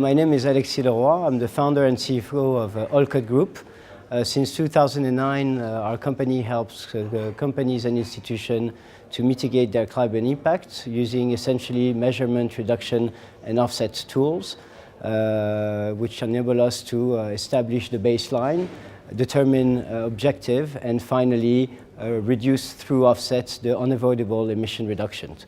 My name is Alexis Leroy. I'm the founder and CFO of Allcot Group. Since 2009, our company helps companies and institutions to mitigate their carbon impact using essentially measurement, reduction and offset tools, which enable us to establish the baseline, determine objective, and finally reduce through offsets the unavoidable emission reductions.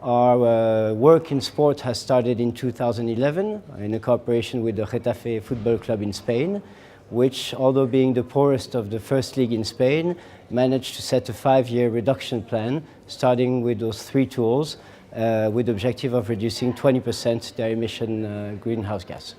Our work in sport has started in 2011 in a cooperation with the Getafe football club in Spain, which, although being the poorest of the first league in Spain, managed to set a 5-year reduction plan, starting with those 3 tools, with the objective of reducing 20% their emission greenhouse gas.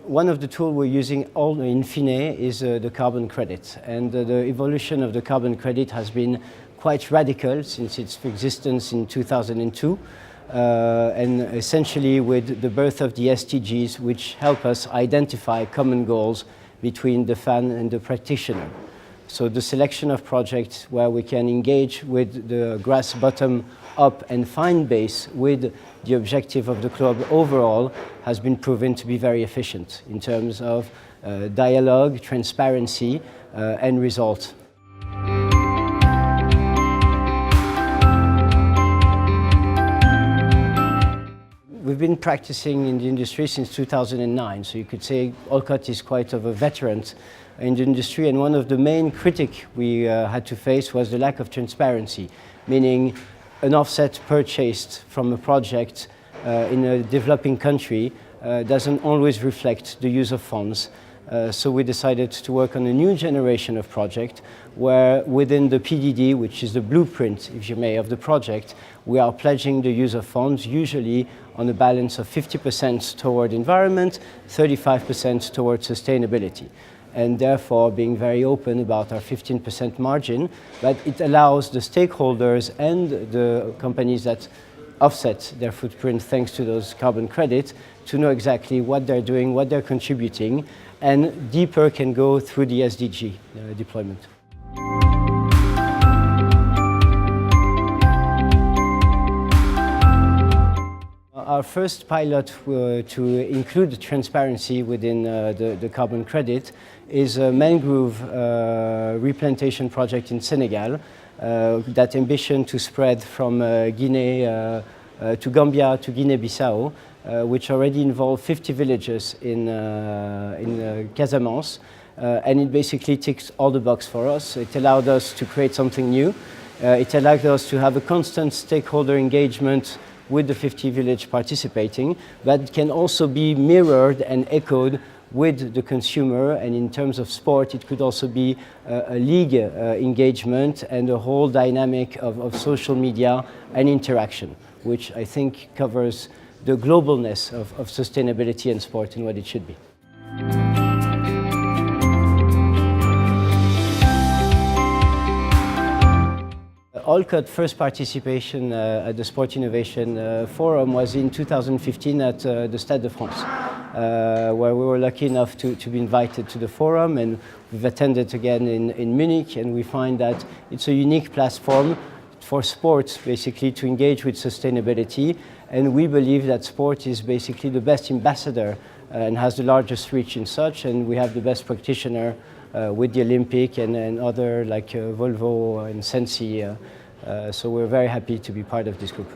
One of the tools we're using in Fine is the carbon credit, and the evolution of the carbon credit has been quite radical since its existence in 2002, and essentially with the birth of the SDGs, which help us identify common goals between the fan and the practitioner. So the selection of projects where we can engage with the grass bottom up and find base with the objective of the club overall has been proven to be very efficient in terms of dialogue, transparency, and result. We've been practicing in the industry since 2009, so you could say Allcot is quite of a veteran in the industry, and one of the main critiques we had to face was the lack of transparency, meaning an offset purchased from a project in a developing country doesn't always reflect the use of funds. So we decided to work on a new generation of project where within the PDD, which is the blueprint, if you may, of the project, we are pledging the use of funds, usually on a balance of 50% toward environment, 35% towards sustainability, and therefore being very open about our 15% margin, but it allows the stakeholders and the companies that offset their footprint thanks to those carbon credits to know exactly what they're doing, what they're contributing, and deeper can go through the SDG deployment. Our first pilot to include transparency within the carbon credit is a mangrove replantation project in Senegal, that ambition to spread from Guinea to Gambia to Guinea-Bissau, which already involve 50 villages in Casamance, and it basically ticks all the boxes for us. It allowed us to create something new. It allowed us to have a constant stakeholder engagement with the 50 villages participating, but it can also be mirrored and echoed with the consumer, and in terms of sport it could also be a league engagement and a whole dynamic of social media and interaction, which I think covers the globalness of sustainability and sport and what it should be. Allcot's first participation at the Sport Innovation Forum was in 2015 at the Stade de France, where we were lucky enough to be invited to the forum, and we've attended again in Munich, and we find that it's a unique platform for sports basically to engage with sustainability, and we believe that sport is basically the best ambassador and has the largest reach in such, and we have the best practitioner with the Olympic and other like Volvo and Sensi, so we're very happy to be part of this group.